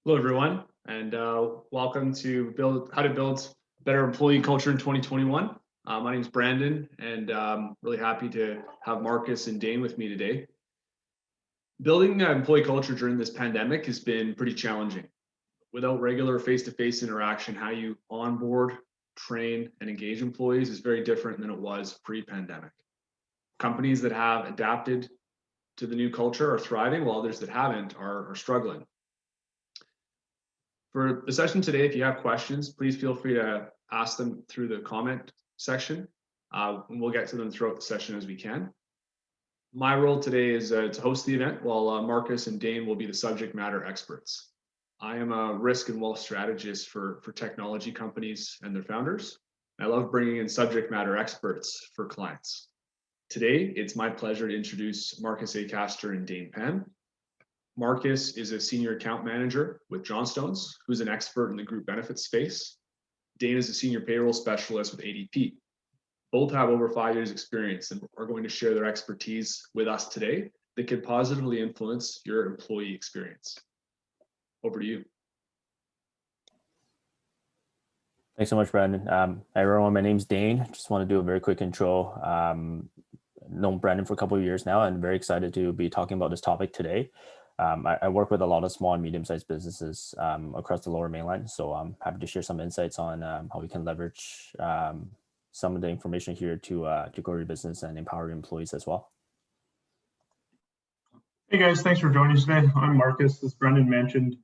Hello, everyone, and welcome to How to Build Better Employee Culture in 2021. My name is Brandon, and I'm really happy to have Marcus and Dane with me today. Building employee culture during this pandemic has been pretty challenging. Without regular face-to-face interaction, how you onboard, train, and engage employees is very different than it was pre-pandemic. Companies that have adapted to the new culture are thriving, while others that haven't are struggling. For the session today, if you have questions, please feel free to ask them through the comment section, and we'll get to them throughout the session as we can. My role today is to host the event, while Marcus and Dane will be the subject matter experts. I am a risk and wealth strategist for technology companies and their founders. I love bringing in subject matter experts for clients. Today, it's my pleasure to introduce Marcus Acaster and Dane Penn. Marcus is a senior account manager with Johnstones, who's an expert in the group benefits space. Dane is a senior payroll specialist with ADP. Both have over 5 years experience and are going to share their expertise with us today that could positively influence your employee experience. Over to you. Thanks so much, Brandon. Hi, everyone. My name's Dane. Just want to do a very quick intro. Known Brandon for a couple of years now, and very excited to be talking about this topic today. I work with a lot of small and medium-sized businesses across the Lower Mainland, so I'm happy to share some insights on how we can leverage some of the information here to grow your business and empower your employees as well. Hey guys, thanks for joining us today. I'm Marcus. As Brendan mentioned,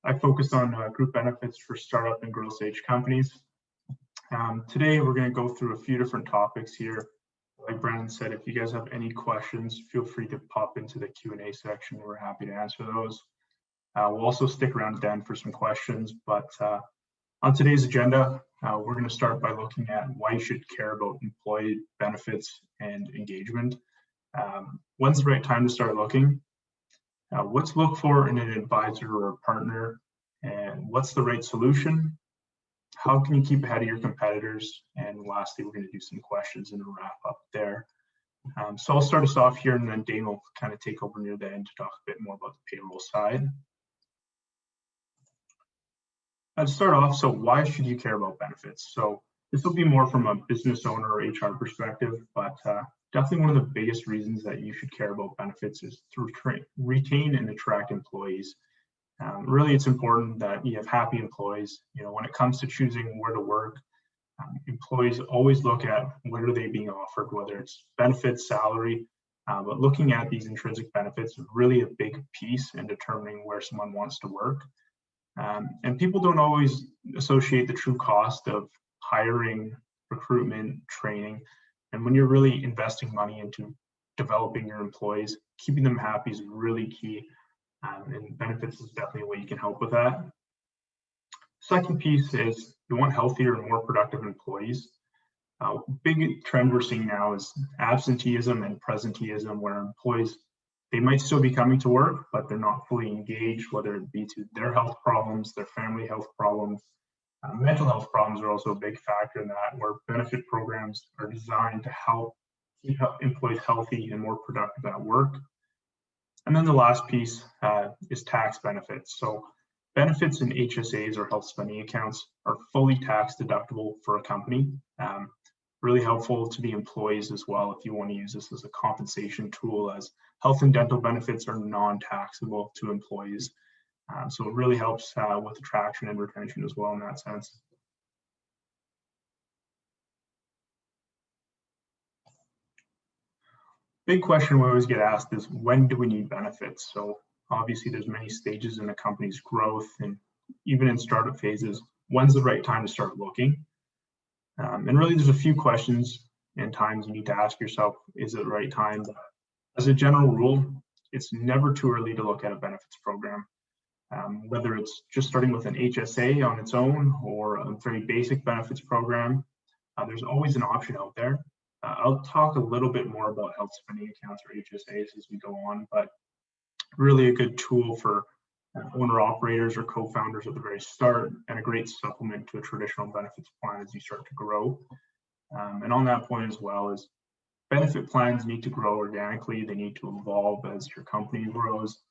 I focus on group benefits for startup and growth stage companies. Today we're going to go through a few different topics here. Like Brandon said, if you guys have any questions, feel free to pop into the Q&A section. We're happy to answer those. We'll also stick around at the end for some questions, but on today's agenda, we're going to start by looking at why you should care about employee benefits and engagement. When's the right time to start looking? What to look for in an advisor or a partner, and what's the right solution? How can you keep ahead of your competitors? And lastly, we're going to do some questions and a wrap up there. So I'll start us off here, and then Dane will kind of take over near the end to talk a bit more about the payroll side. To start off, so why should you care about benefits? So this will be more from a business owner or HR perspective, but definitely one of the biggest reasons that you should care about benefits is to retain and attract employees. Really, it's important that you have happy employees. You know, when it comes to choosing where to work, employees always look at what are they being offered, whether it's benefits, salary, but looking at these intrinsic benefits is really a big piece in determining where someone wants to work. And people don't always associate the true cost of hiring, recruitment, training. And when you're really investing money into developing your employees, keeping them happy is really key. And benefits is definitely a way you can help with that. Second piece is you want healthier and more productive employees. Big trend we're seeing now is absenteeism and presenteeism, where employees, they might still be coming to work, but they're not fully engaged, whether it be to their health problems, their family health problems. Mental health problems are also a big factor in that, where benefit programs are designed to help keep employees healthy and more productive at work. And then the last piece is tax benefits. So benefits in HSAs or health spending accounts are fully tax deductible for a company. Really helpful to the employees as well if you want to use this as a compensation tool, as health and dental benefits are non-taxable to employees. So it really helps with attraction and retention as well in that sense. Big question we always get asked is, when do we need benefits? So obviously there's many stages in a company's growth, and even in startup phases, when's the right time to start looking? And really there's a few questions and times you need to ask yourself, is it the right time? As a general rule, it's never too early to look at a benefits program. Whether it's just starting with an HSA on its own or a very basic benefits program, there's always an option out there. I'll talk a little bit more about health spending accounts or HSAs as we go on, but really a good tool for owner-operators or co-founders at the very start, and a great supplement to a traditional benefits plan as you start to grow. And on that point as well is benefit plans need to grow organically. They need to evolve as your company grows.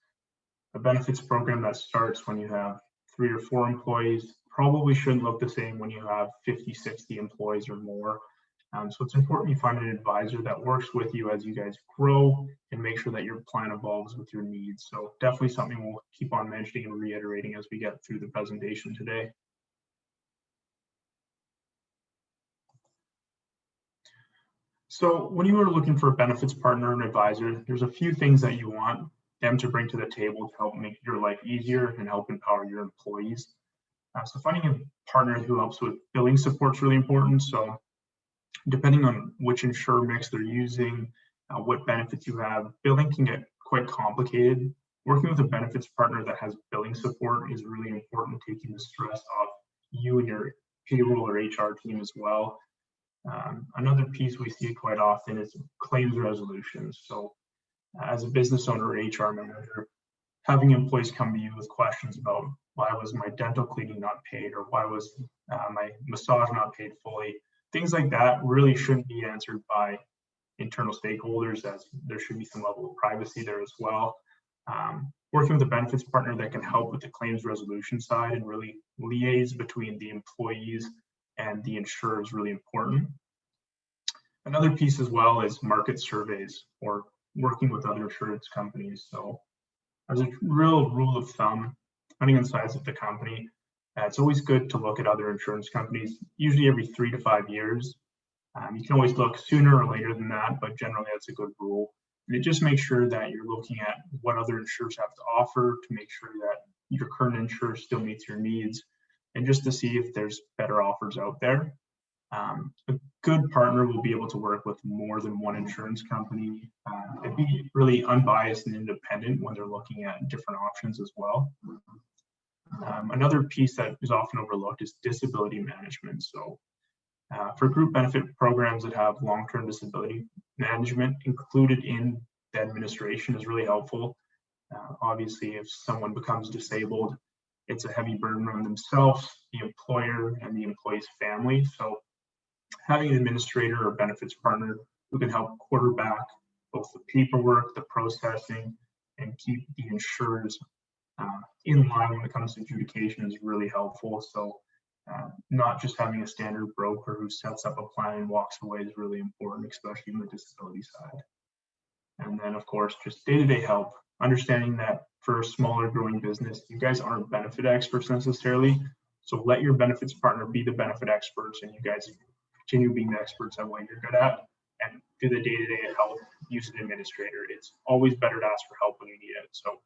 A benefits program that starts when you have 3 or 4 employees probably shouldn't look the same when you have 50, 60 employees or more. So it's important you find an advisor that works with you as you guys grow and make sure that your plan evolves with your needs. So definitely something we'll keep on mentioning and reiterating as we get through the presentation today. So when you are looking for a benefits partner and advisor, there's a few things that you want them to bring to the table to help make your life easier and help empower your employees. So finding a partner who helps with billing support is really important. So depending on which insurer mix they're using, what benefits you have, billing can get quite complicated. Working with a benefits partner that has billing support is really important, taking the stress off you and your payroll or HR team as well. Another piece we see quite often is claims resolutions. So as a business owner or HR manager, having employees come to you with questions about why was my dental cleaning not paid, or why was my massage not paid fully, things like that really shouldn't be answered by internal stakeholders, as there should be some level of privacy there as well. Working with a benefits partner that can help with the claims resolution side and really liaise between the employees and the insurer is really important. Another piece as well is market surveys or working with other insurance companies. So as a real rule of thumb, depending on the size of the company, it's always good to look at other insurance companies, usually every 3 to 5 years. You can always look sooner or later than that, but generally that's a good rule. And it just makes sure that you're looking at what other insurers have to offer to make sure that your current insurer still meets your needs, and just to see if there's better offers out there. A good partner will be able to work with more than one insurance company and be really unbiased and independent when they're looking at different options as well. Another piece that is often overlooked is disability management. So for group benefit programs that have long-term disability management included in the administration is really helpful. Obviously, if someone becomes disabled, it's a heavy burden on themselves, the employer, and the employee's family. So having an administrator or benefits partner who can help quarterback both the paperwork, the processing, and keep the insurers in line when it comes to adjudication is really helpful. So not just having a standard broker who sets up a plan and walks away is really important, especially on the disability side. And then, of course, just day-to-day help, understanding that for a smaller growing business, you guys aren't benefit experts necessarily. So let your benefits partner be the benefit experts, and you guys continue being the experts at what you're good at, and do the day-to-day help, use an administrator. It's always better to ask for help when you need it. So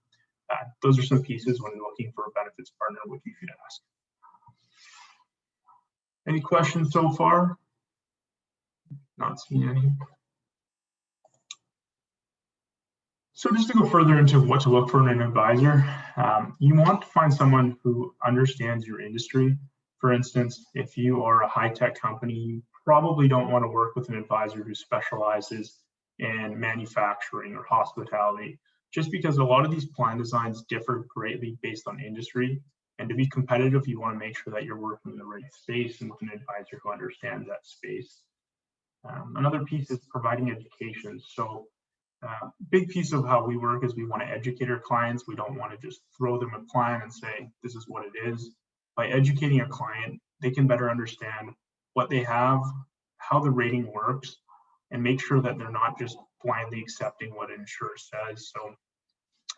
those are some pieces when looking for a benefits partner, what you should ask. Any questions so far? Not seeing any. So just to go further into what to look for in an advisor, you want to find someone who understands your industry. For instance, if you are a high-tech company, you probably don't want to work with an advisor who specializes in manufacturing or hospitality, just because a lot of these plan designs differ greatly based on industry. And to be competitive, you want to make sure that you're working in the right space and with an advisor who understands that space. Another piece is providing education. So big piece of how we work is we want to educate our clients. We don't want to just throw them a plan and say, this is what it is. By educating a client, they can better understand what they have, how the rating works, and make sure that they're not just blindly accepting what an insurer says. So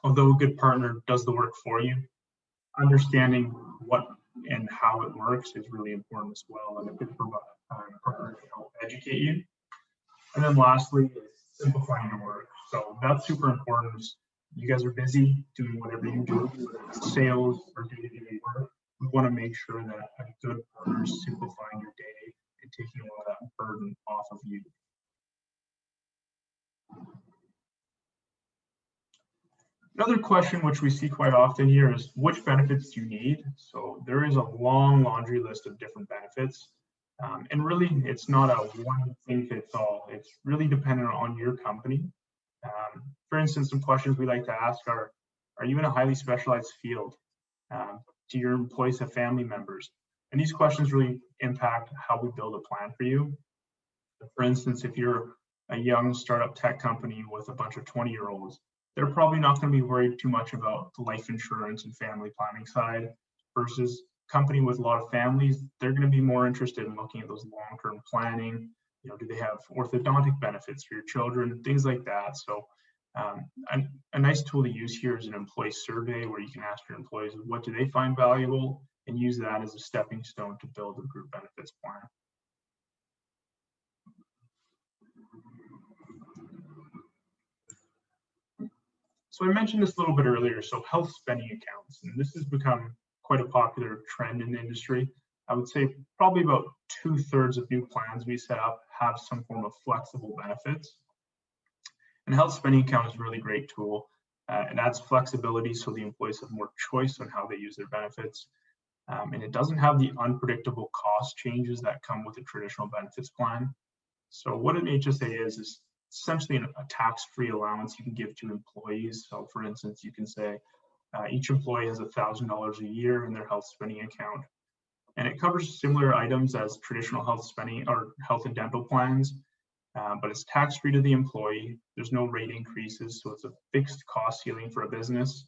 although a good partner does the work for you, understanding what and how it works is really important as well, and a good partner can help educate you. And then lastly, simplifying your work. So that's super important. You guys are busy doing whatever you do, whether it's sales or day-to-day work. We want to make sure that a good partner is simplifying your day and taking a lot of that burden off of you. Another question which we see quite often here is, which benefits do you need? So there is a long laundry list of different benefits. And really, it's not a one thing fits all. It's really dependent on your company. For instance, some questions we like to ask are you in a highly specialized field? Do your employees have family members? And these questions really impact how we build a plan for you. For instance, if you're a young startup tech company with a bunch of 20-year-olds, they're probably not going to be worried too much about the life insurance and family planning side. versus company with a lot of families. They're going to be more interested in looking at those long-term planning. Do they have orthodontic benefits for your children, things like that. So a nice tool to use here is an employee survey where you can ask your employees what do they find valuable and use that as a stepping stone to build a group benefits plan. So I mentioned this a little bit earlier, so health spending accounts, and this has become quite a popular trend in the industry. I would say probably about 2/3 of new plans we set up have some form of flexible benefits. And a health spending account is a really great tool. It adds flexibility so the employees have more choice on how they use their benefits. And it doesn't have the unpredictable cost changes that come with a traditional benefits plan. So what an HSA is essentially a tax-free allowance you can give to employees. So for instance, you can say each employee has $1,000 a year in their health spending account. And it covers similar items as traditional health spending or health and dental plans, but it's tax-free to the employee. There's no rate increases, so it's a fixed cost ceiling for a business.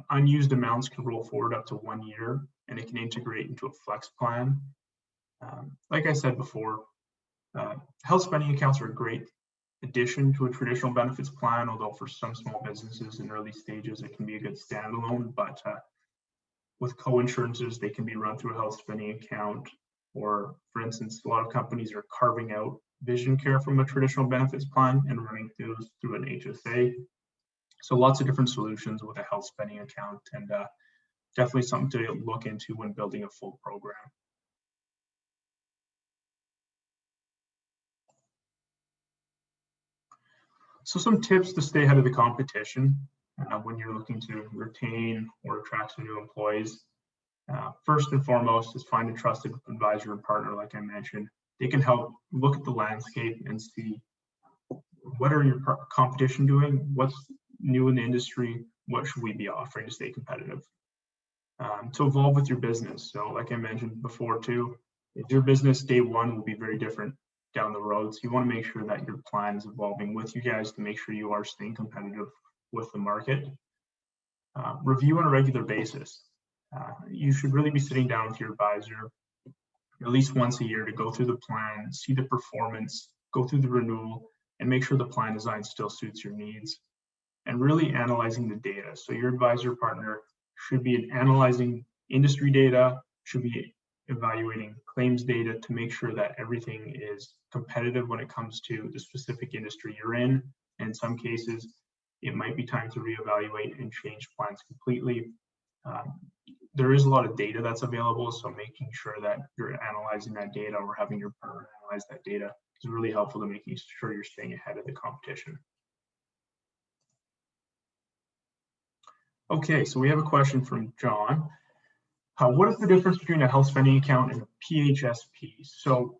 Unused amounts can roll forward up to 1 year, and it can integrate into a flex plan. Like I said before, health spending accounts are a great addition to a traditional benefits plan, although for some small businesses in early stages, it can be a good standalone, but with co-insurances, they can be run through a health spending account, or for instance, a lot of companies are carving out vision care from a traditional benefits plan and running those through an HSA. So lots of different solutions with a health spending account, and definitely something to look into when building a full program. So some tips to stay ahead of the competition when you're looking to retain or attract some new employees. First and foremost is find a trusted advisor and partner, like I mentioned. They can help look at the landscape and see what are your competition doing, what's new in the industry, what should we be offering to stay competitive. To evolve with your business. So like I mentioned before too, if your business day one will be very different down the road. So you want to make sure that your plan is evolving with you guys to make sure you are staying competitive with the market. Review on a regular basis. You should really be sitting down with your advisor at least once a year to go through the plan, see the performance, go through the renewal, and make sure the plan design still suits your needs. And really analyzing the data. So your advisor partner should be analyzing industry data, should be evaluating claims data to make sure that everything is competitive when it comes to the specific industry you're in. And in some cases, it might be time to reevaluate and change plans completely. There is a lot of data that's available, so making sure that you're analyzing that data or having your partner analyze that data is really helpful to making sure you're staying ahead of the competition. Okay, so we have a question from John. What is the difference between a health spending account and a PHSP? So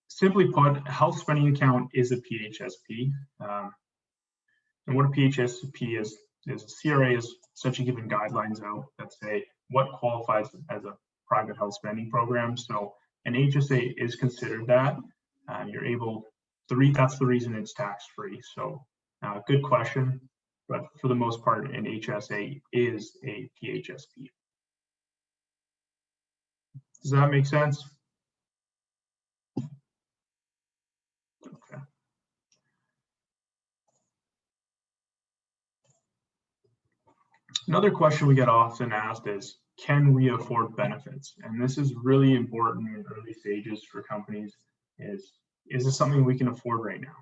simply put, a health spending account is a PHSP. And what a PHSP is a CRA is essentially giving guidelines out that say what qualifies as a private health spending program. So an HSA is considered that. You're able to that's the reason it's tax-free. So good question. But for the most part, an HSA is a PHSP. Does that make sense? Okay. Another question we get often asked is, can we afford benefits? And this is really important in early stages for companies. Is this something we can afford right now?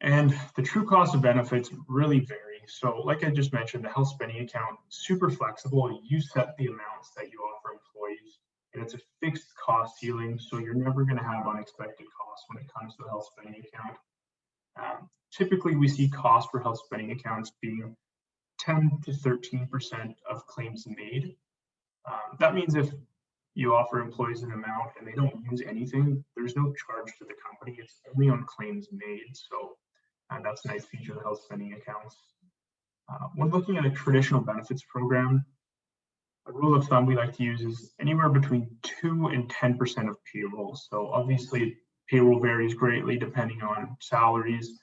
And the true cost of benefits really vary. So like I just mentioned, the health spending account, super flexible. You set the amounts that you offer employees, and it's a fixed cost ceiling. So you're never going to have unexpected costs when it comes to the health spending account. Typically, we see costs for health spending accounts being 10 to 13% of claims made. That means if you offer employees an amount and they don't use anything, there's no charge to the company. It's only on claims made. So that's a nice feature of the health spending accounts. When looking at a traditional benefits program, a rule of thumb we like to use is anywhere between 2 and 10% of payroll. So obviously payroll varies greatly depending on salaries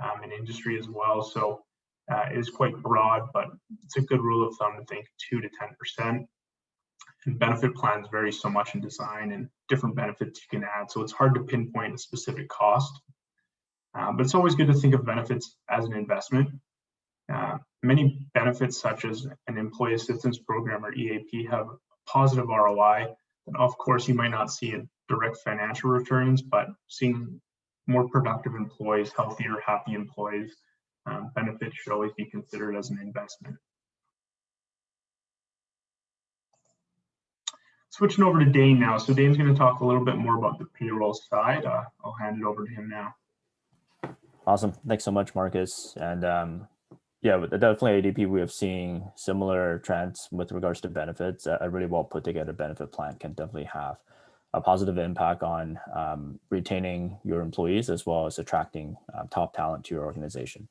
and industry as well. So it is quite broad, but it's a good rule of thumb to think 2 to 10%. And benefit plans vary so much in design and different benefits you can add. So it's hard to pinpoint a specific cost, but it's always good to think of benefits as an investment. Many benefits such as an employee assistance program or EAP have positive ROI. And of course, you might not see a direct financial returns, but seeing more productive employees, healthier, happy employees, benefits should always be considered as an investment. Switching over to Dane now. So Dane's going to talk a little bit more about the payroll side. I'll hand it over to him now. Awesome. Thanks so much, Marcus. And yeah, definitely ADP, we have seen similar trends with regards to benefits. A really well put together benefit plan can definitely have a positive impact on retaining your employees as well as attracting top talent to your organization.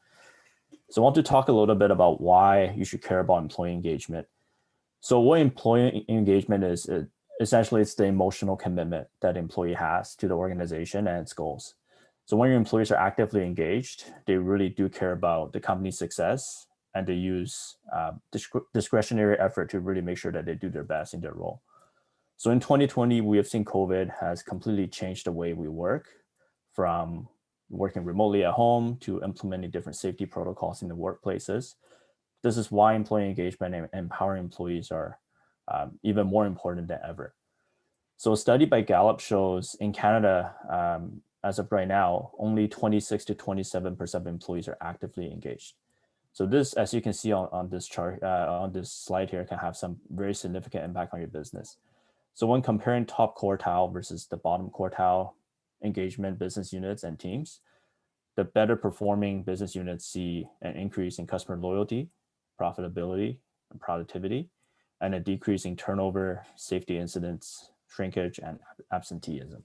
So I want to talk a little bit about why you should care about employee engagement. So what employee engagement is, essentially it's the emotional commitment that the employee has to the organization and its goals. So when your employees are actively engaged, they really do care about the company's success, and they use discretionary effort to really make sure that they do their best in their role. So in 2020, we have seen COVID has completely changed the way we work, from working remotely at home to implementing different safety protocols in the workplaces. This is why employee engagement and empowering employees are even more important than ever. So a study by Gallup shows in Canada, as of right now, only 26 to 27% of employees are actively engaged. So this, as you can see on this chart, on this slide here, can have some very significant impact on your business. So when comparing top quartile versus the bottom quartile engagement business units and teams, the better performing business units see an increase in customer loyalty, profitability, and productivity, and a decrease in turnover, safety incidents, shrinkage, and absenteeism.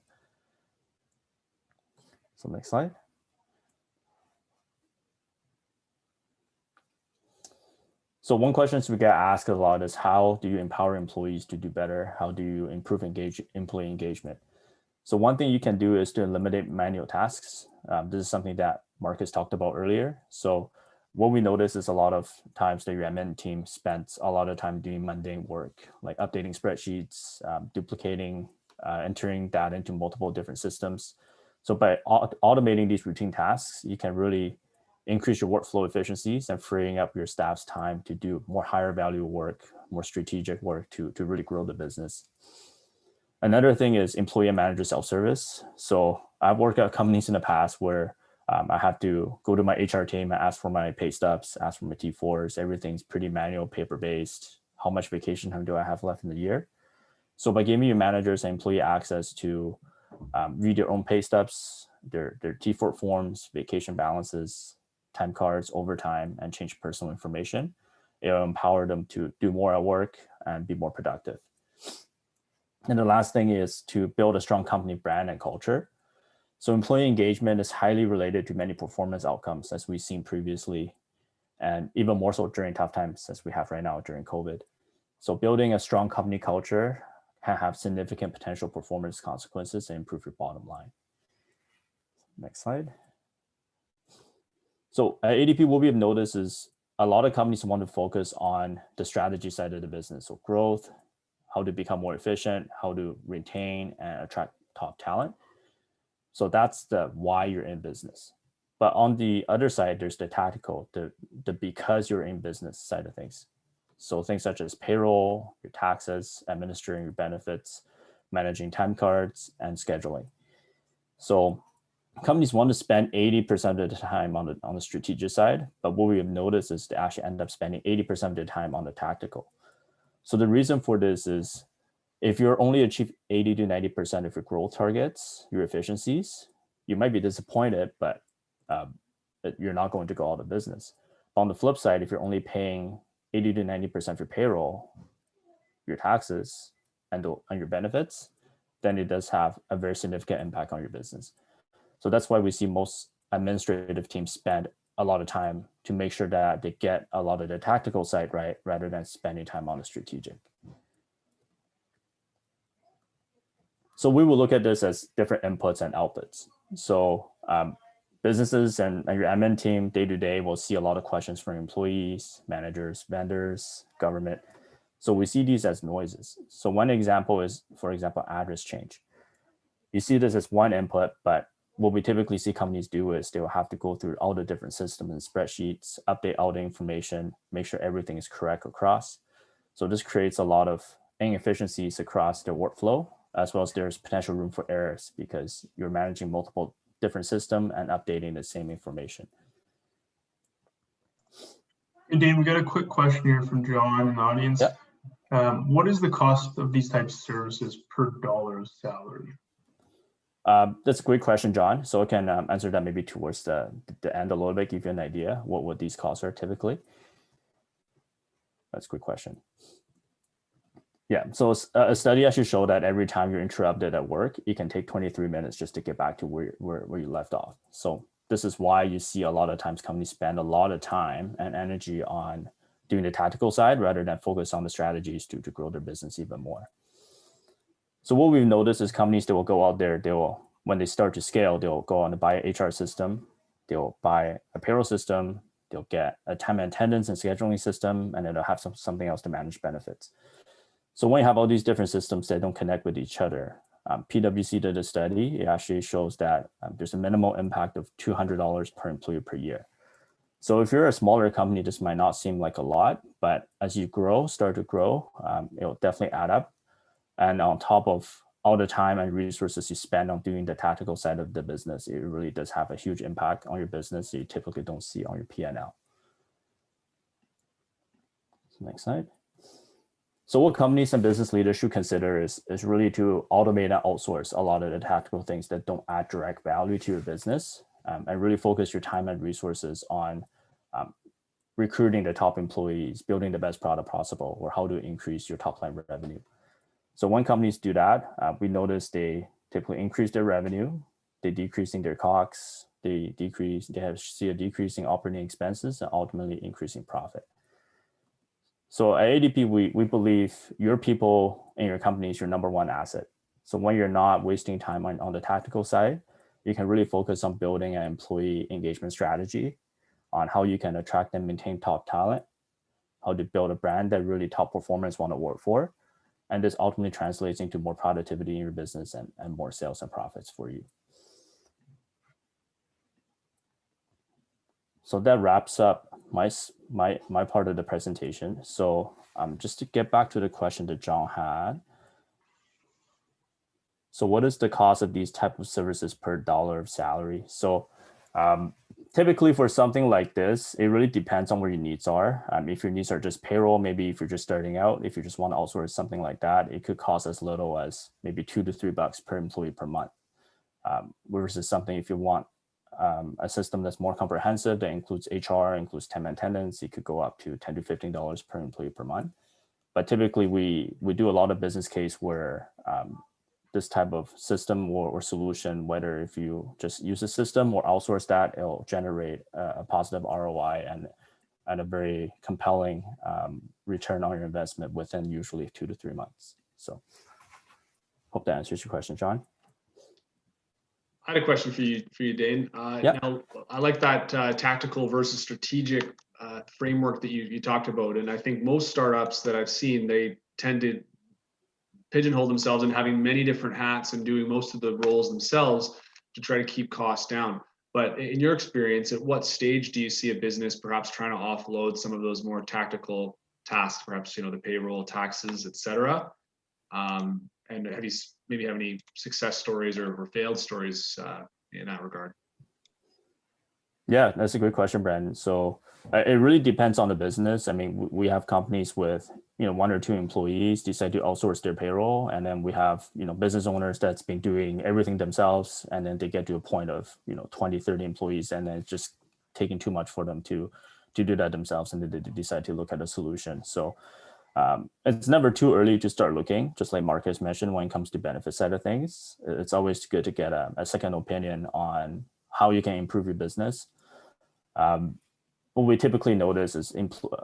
So next slide. So one question we get asked a lot is, how do you empower employees to do better? How do you improve employee engagement? So one thing you can do is to eliminate manual tasks. This is something that Marcus talked about earlier. So what we notice is a lot of times the admin team spends a lot of time doing mundane work, like updating spreadsheets, duplicating, entering data into multiple different systems. So by automating these routine tasks, you can really increase your workflow efficiencies and freeing up your staff's time to do more higher value work, more strategic work to really grow the business. Another thing is employee and manager self-service. So I've worked at companies in the past where I have to go to my HR team and ask for my pay stubs, ask for my T4s. Everything's pretty manual, paper-based. How much vacation time do I have left in the year? So by giving your managers and employee access to read their own pay stubs, their T4 forms, vacation balances, time cards, overtime, and change personal information, it'll empower them to do more at work and be more productive. And the last thing is to build a strong company brand and culture. So employee engagement is highly related to many performance outcomes, as we've seen previously, and even more so during tough times as we have right now during COVID. So building a strong company culture can have significant potential performance consequences and improve your bottom line. Next slide. So at ADP, what we have noticed is a lot of companies want to focus on the strategy side of the business. So growth, how to become more efficient, how to retain and attract top talent. So that's the why you're in business. But on the other side, there's the tactical, the because you're in business side of things. So things such as payroll, your taxes, administering your benefits, managing time cards, and scheduling. So companies want to spend 80% of the time on the strategic side, but what we have noticed is they actually end up spending 80% of the time on the tactical. So the reason for this is, if you're only achieve 80 to 90% of your growth targets, your efficiencies, you might be disappointed, but you're not going to go out of business. On the flip side, if you're only paying 80 to 90% for payroll, your taxes, and your benefits, then it does have a very significant impact on your business. So that's why we see most administrative teams spend a lot of time to make sure that they get a lot of the tactical side right, rather than spending time on the strategic. So we will look at this as different inputs and outputs. So businesses and your admin team day to day will see a lot of questions from employees, managers, vendors, government. So we see these as noises. So one example is, for example, address change. You see this as one input, but what we typically see companies do is they will have to go through all the different systems and spreadsheets, update all the information, make sure everything is correct across. So this creates a lot of inefficiencies across their workflow, as well as there's potential room for errors because you're managing multiple different systems and updating the same information. And Dane, we got a quick question here from John in the audience. Yep. What is the cost of these types of services per dollar of salary? That's a great question, John. So I can answer that maybe towards the end a little bit, give you an idea what these costs are typically. That's a great question. Yeah, so a study actually showed that every time you're interrupted at work, it can take 23 minutes just to get back to where you left off. So this is why you see a lot of times companies spend a lot of time and energy on doing the tactical side rather than focus on the strategies to grow their business even more. So what we've noticed is companies that will go out there, when they start to scale, they'll go on to buy an HR system, they'll buy a payroll system, they'll get a time and attendance and scheduling system, and then they'll have something else to manage benefits. So when you have all these different systems that don't connect with each other, PwC did a study. It actually shows that there's a minimal impact of $200 per employee per year. So if you're a smaller company, this might not seem like a lot, but as you start to grow, it'll definitely add up. And on top of all the time and resources you spend on doing the tactical side of the business, it really does have a huge impact on your business that you typically don't see on your P&L. Next slide. So what companies and business leaders should consider is really to automate and outsource a lot of the tactical things that don't add direct value to your business, and really focus your time and resources on recruiting the top employees, building the best product possible, or how to increase your top line revenue. So when companies do that, we notice they typically increase their revenue, they're decreasing their costs, they see a decreasing operating expenses and ultimately increasing profit. So at ADP, we believe your people in your company is your number one asset. So when you're not wasting time on the tactical side, you can really focus on building an employee engagement strategy on how you can attract and maintain top talent, how to build a brand that really top performers want to work for. And this ultimately translates into more productivity in your business and more sales and profits for you. So that wraps up my part of the presentation. So just to get back to the question that John had. So what is the cost of these type of services per dollar of salary? So typically for something like this, it really depends on where your needs are. If your needs are just payroll, maybe if you're just starting out, if you just want to outsource something like that, it could cost as little as maybe $2 to $3 per employee per month. Versus something if you want a system that's more comprehensive, that includes HR, includes time and attendance, it could go up to $10 to $15 per employee per month. But typically we do a lot of business case where this type of system or solution, whether if you just use a system or outsource that, it'll generate a positive ROI and a very compelling return on your investment within usually 2 to 3 months. So hope that answers your question, John. I had a question for you, Dane. Now, I like that tactical versus strategic framework that you talked about. And I think most startups that I've seen, they tend to pigeonhole themselves in having many different hats and doing most of the roles themselves to try to keep costs down. But in your experience, at what stage do you see a business perhaps trying to offload some of those more tactical tasks, perhaps, the payroll, taxes, et cetera? And have you maybe have any success stories or failed stories in that regard? Yeah, that's a great question, Brandon. So it really depends on the business. I mean, we have companies with 1 or 2 employees decide to outsource their payroll, and then we have business owners that's been doing everything themselves, and then they get to a point of 20, 30 employees, and then it's just taking too much for them to do that themselves, and they decide to look at a solution. So it's never too early to start looking, just like Marcus mentioned, when it comes to benefit side of things. It's always good to get a second opinion on how you can improve your business. What we typically notice is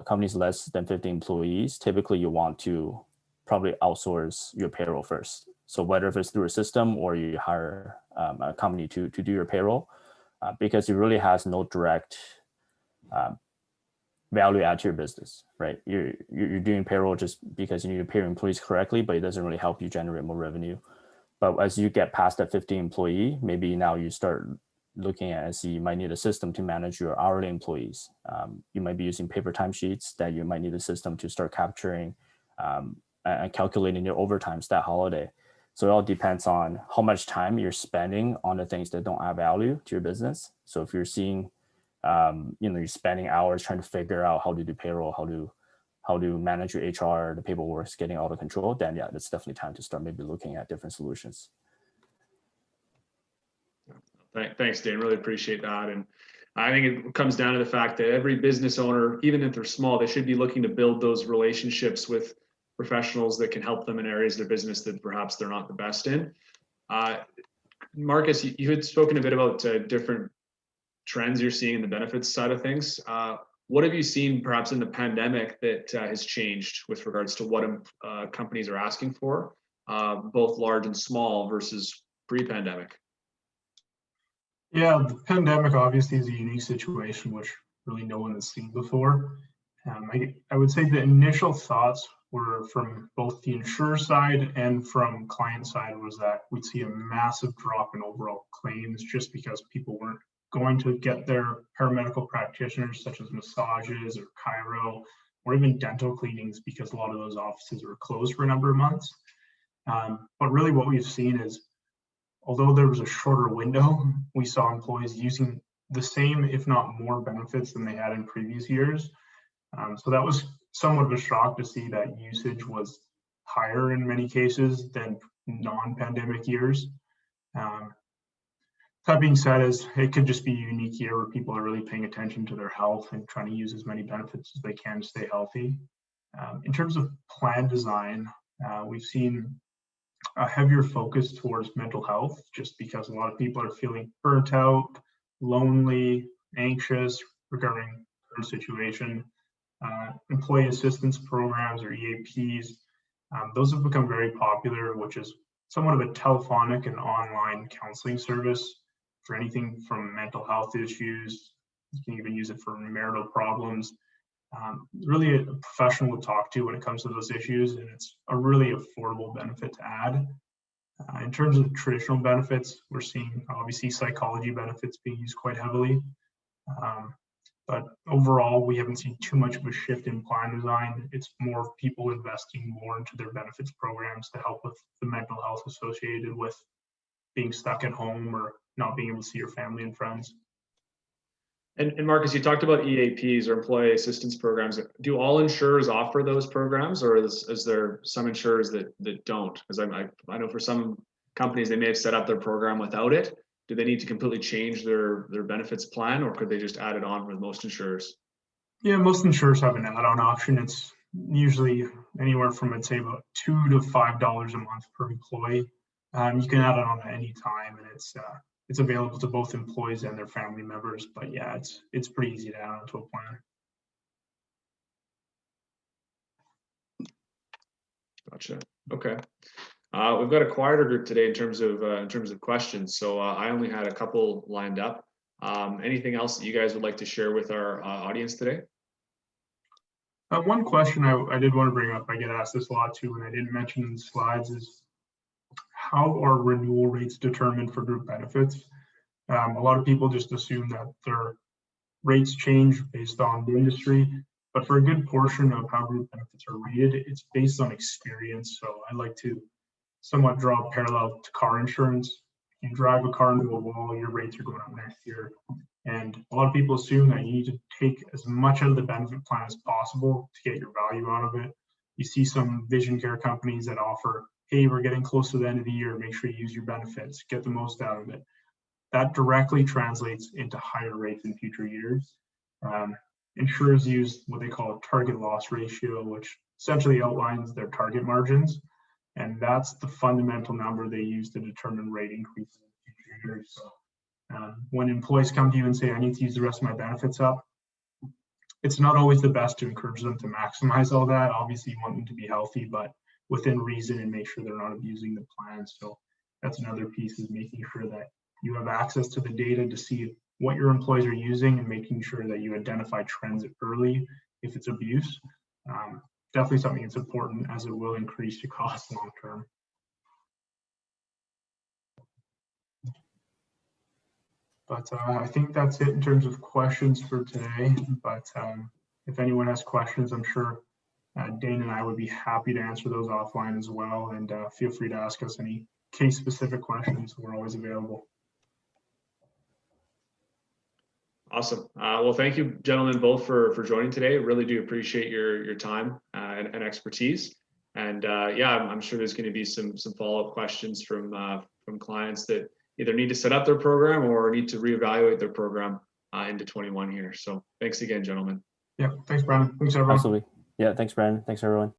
companies less than 50 employees, typically you want to probably outsource your payroll first. So whether if it's through a system or you hire a company to do your payroll, because it really has no direct value add to your business, right? You're doing payroll just because you need to pay your employees correctly, but it doesn't really help you generate more revenue. But as you get past that 50 employee, maybe now you start looking at and see you might need a system to manage your hourly employees. You might be using paper timesheets that you might need a system to start capturing and calculating your overtime stat holiday. So it all depends on how much time you're spending on the things that don't add value to your business. So if you're seeing, you're spending hours trying to figure out how to do payroll, how to manage your HR, the paperwork's getting out of control, then yeah, it's definitely time to start maybe looking at different solutions. Thanks, Dane. Really appreciate that. And I think it comes down to the fact that every business owner, even if they're small, they should be looking to build those relationships with professionals that can help them in areas of their business that perhaps they're not the best in. Marcus, you had spoken a bit about different trends you're seeing in the benefits side of things. What have you seen perhaps in the pandemic that has changed with regards to what companies are asking for, both large and small versus pre-pandemic? Yeah, the pandemic obviously is a unique situation, which really no one has seen before. I would say the initial thoughts were from both the insurer side and from client side was that we'd see a massive drop in overall claims just because people weren't going to get their paramedical practitioners such as massages or chiro or even dental cleanings because a lot of those offices were closed for a number of months. But really what we've seen is, although there was a shorter window, we saw employees using the same, if not more benefits than they had in previous years. So that was somewhat of a shock to see that usage was higher in many cases than non-pandemic years. That being said, it could just be a unique year where people are really paying attention to their health and trying to use as many benefits as they can to stay healthy. In terms of plan design, we've seen a heavier focus towards mental health just because a lot of people are feeling burnt out, lonely, anxious regarding their situation. Employee assistance programs or EAPs, those have become very popular, which is somewhat of a telephonic and online counseling service for anything from mental health issues. You can even use it for marital problems. Really a professional to talk to when it comes to those issues, and it's a really affordable benefit to add. In terms of traditional benefits, we're seeing obviously psychology benefits being used quite heavily. But overall, we haven't seen too much of a shift in plan design. It's more people investing more into their benefits programs to help with the mental health associated with being stuck at home or not being able to see your family and friends. And Marcus, you talked about EAPs or employee assistance programs. Do all insurers offer those programs, or is there some insurers that don't? Because I know for some companies, they may have set up their program without it. Do they need to completely change their benefits plan, or could they just add it on with most insurers? Yeah, most insurers have an add-on option. It's usually anywhere from, I'd say, about $2 to $5 a month per employee. You can add it on at any time, and it's available to both employees and their family members. But yeah, it's pretty easy to add onto a plan. Gotcha. Okay. We've got a quieter group today in terms of questions, so I only had a couple lined up. Anything else that you guys would like to share with our audience today? One question I did want to bring up, I get asked this a lot too, and I didn't mention in the slides, is how are renewal rates determined for group benefits? A lot of people just assume that their rates change based on the industry, but for a good portion of how group benefits are rated, it's based on experience. So I like to somewhat draw a parallel to car insurance. You drive a car into a wall, your rates are going up next year. And a lot of people assume that you need to take as much out of the benefit plan as possible to get your value out of it. You see some vision care companies that offer, hey, we're getting close to the end of the year, make sure you use your benefits, get the most out of it. That directly translates into higher rates in future years. Insurers use what they call a target loss ratio, which essentially outlines their target margins. And that's the fundamental number they use to determine rate increases in future years. So when employees come to you and say, I need to use the rest of my benefits up, it's not always the best to encourage them to maximize all that. Obviously, you want them to be healthy, but within reason, and make sure they're not abusing the plan. So that's another piece, is making sure that you have access to the data to see what your employees are using and making sure that you identify trends early if it's abuse. Definitely something that's important, as it will increase your costs long term. But I think that's it in terms of questions for today. But if anyone has questions, I'm sure Dane and I would be happy to answer those offline as well. And feel free to ask us any case-specific questions. We're always available. Awesome. Well, thank you, gentlemen, both for joining today. Really do appreciate your time and expertise. And yeah, I'm sure there's going to be some follow-up questions from clients that either need to set up their program or need to reevaluate their program into 21 here. So thanks again, gentlemen. Yeah, thanks, Brandon. Thanks, everyone. Absolutely. Yeah, thanks, Brandon. Thanks, everyone.